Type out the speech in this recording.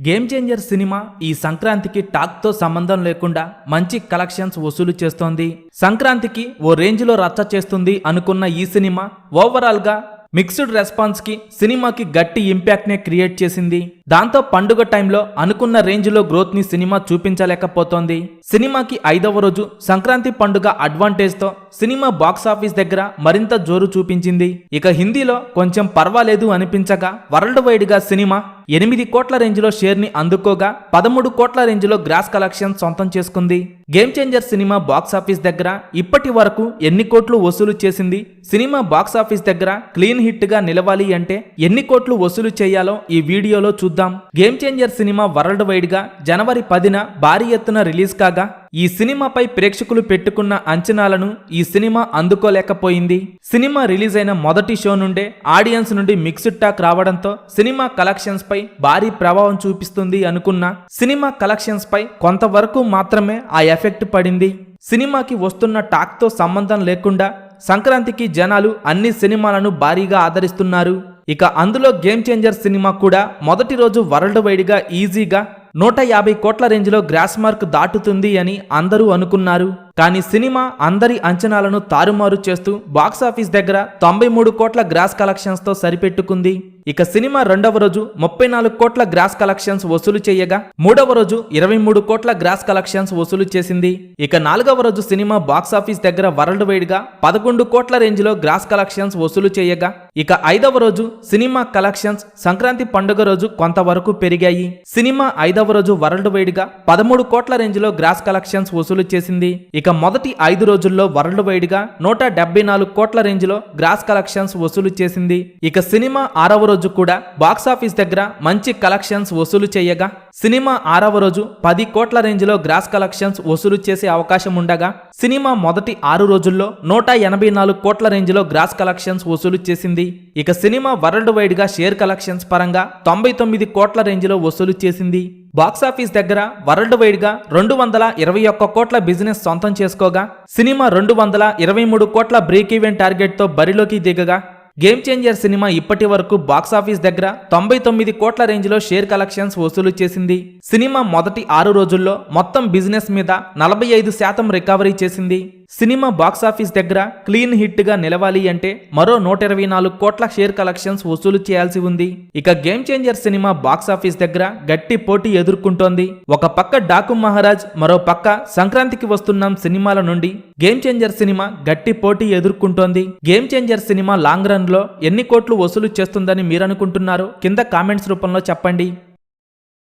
Game changer cinema ఈ సంక్రాంతికి talk తో సంబంధం లేకుండా మంచి కలెక్షన్స్ వసూలు చేస్తోంది. సంక్రాంతికి ఓ రేంజ్ లో రచ్చ చేస్తుంది అనుకున్న ఈ సినిమా ఓవరాల్ గా మిక్స్డ్ రెస్పాన్స్ కి సినిమాకి గట్టి ఇంపాక్ట్ నే క్రియేట్ చేసింది. దాంతో పండుగ టైంలో అనుకున్న రేంజ్ లో గ్రోత్ ని సినిమా చూపించలేకపోతోంది. సినిమాకి 5వ రోజు సంక్రాంతి పండుగ అడ్వాంటేజ్ తో సినిమా బాక్స్ ఆఫీస్ దగ్గర మరింత జోరు చూపించింది. ఇక హిందీలో కొంచెం పర్వాలేదు అనిపించగా వరల్డ్ వైడ్ గా సినిమా 8 కోట్ల రేంజ్ లో షేర్ ని అందుకోగా 13 కోట్ల రేంజ్ లో గ్రాస్ కలెక్షన్ సొంతం చేసుకుంది. Game changer cinema box office దగ్గర ఇప్పటి వరకు ఎన్ని కోట్లు వసూలు చేసింది, సినిమా బాక్స్ ఆఫీస్ దగ్గర క్లీన్ హిట్ గా నిలవాలి అంటే ఎన్ని కోట్లు వసూలు చేయాలో ఈ వీడియోలో చూద్దాం. Game changer cinema world wide గా జనవరి 10న భారీ ఎత్తున రిలీజ్ కాగా ఈ సినిమాపై ప్రేక్షకులు పెట్టుకున్న అంచనాలను ఈ సినిమా అందుకోలేకపోయింది. సినిమా రిలీజ్ అయిన మొదటి షో నుండే ఆడియన్స్ నుండి మిక్స్డ్ టాక్ రావడంతో సినిమా కలెక్షన్స్ పై భారీ ప్రభావం చూపిస్తుంది అనుకున్న సినిమా కలెక్షన్స్ పై కొంతవరకు మాత్రమే ఆ ఎఫెక్ట్ పడింది. సినిమాకి వస్తున్న టాక్ తో సంబంధం లేకుండా సంక్రాంతికి జనాలు అన్ని సినిమాలను భారీగా ఆదరిస్తున్నారు. ఇక అందులో గేమ్ చేంజర్ సినిమా కూడా మొదటి రోజు వరల్డ్ వైడ్ గా ఈజీగా 150 కోట్ల రేంజ్ లో గ్రాస్ మార్క్ దాటుతుంది అని అందరూ అనుకున్నారు. కానీ సినిమా అందరి అంచనాలను తారుమారు చేస్తూ బాక్సాఫీస్ దగ్గర 93 కోట్ల గ్రాస్ కలెక్షన్స్ తో సరిపెట్టుకుంది. ఇక సినిమా 2వ రోజు 34 కోట్ల గ్రాస్ కలెక్షన్స్ వసూలు చేయగా 3వ రోజు 23 కోట్ల గ్రాస్ కలెక్షన్స్ వసూలు చేసింది. ఇక 4వ రోజు సినిమా బాక్సాఫీస్ దగ్గర వరల్డ్ వైడ్ గా 11 కోట్ల రేంజ్ లో గ్రాస్ కలెక్షన్స్ వసూలు చేయగా ఇక 5వ రోజు సినిమా కలెక్షన్స్ సంక్రాంతి పండుగ రోజు కొంతవరకు పెరిగాయి. సినిమా 5వ రోజు వరల్డ్ వైడ్ గా 13 కోట్ల రేంజ్ లో గ్రాస్ కలెక్షన్స్ వసూలు చేసింది. ఇక మొదటి 5 రోజుల్లో వరల్డ్ వైడ్ గా 174 కోట్ల రేంజ్ లో గ్రాస్ కలెక్షన్స్ వసూలు చేసింది. ఇక సినిమా 6వ రోజు కూడా బాక్సాఫీస్ దగ్గర మంచి కలెక్షన్స్ వసూలు చేయగా సినిమా 6వ రోజు 10 కోట్ల రేంజ్ లో గ్రాస్ కలెక్షన్స్ వసూలు చేసే అవకాశం ఉండగా సినిమా మొదటి 6 రోజుల్లో 184 కోట్ల రేంజ్ లో గ్రాస్ కలెక్షన్స్ వసూలు చేసింది. ఇక సినిమా వరల్డ్ వైడ్ గా షేర్ కలెక్షన్స్ పరంగా 99 కోట్ల రేంజ్ లో వసూలు చేసింది. బాక్సాఫీస్ దగ్గర వరల్డ్ వైడ్ గా 221 కోట్ల బిజినెస్ సొంతం చేసుకోగా సినిమా 223 కోట్ల బ్రేక్ ఈవెన్ టార్గెట్ తో బరిలోకి దిగగా గేమ్ చేంజర్ సినిమా ఇప్పటి వరకు బాక్సాఫీస్ దగ్గర 99 కోట్ల రేంజ్ లో షేర్ కలెక్షన్స్ వసూలు చేసింది. సినిమా మొదటి 6 రోజుల్లో మొత్తం బిజినెస్ మీద 45% రికవరీ చేసింది. సినిమా బాక్సాఫీస్ దగ్గర క్లీన్ హిట్ గా నిలవాలి అంటే మరో 124 కోట్ల షేర్ కలెక్షన్స్ వసూలు చేయాల్సి ఉంది. ఇక గేమ్ చేంజర్ సినిమా బాక్సాఫీస్ దగ్గర గట్టి పోటీ ఎదుర్కొంటోంది. ఒక పక్క డాకు మహారాజ్, మరో పక్క సంక్రాంతికి వస్తున్నాం సినిమాల నుండి గేమ్ చేంజర్ సినిమా గట్టి పోటీ ఎదుర్కొంటోంది. గేమ్ చేంజర్ సినిమా లాంగ్ రన్ లో ఎన్ని కోట్లు వసూలు చేస్తుందని మీరనుకుంటున్నారో కింద కామెంట్స్ రూపంలో చెప్పండి.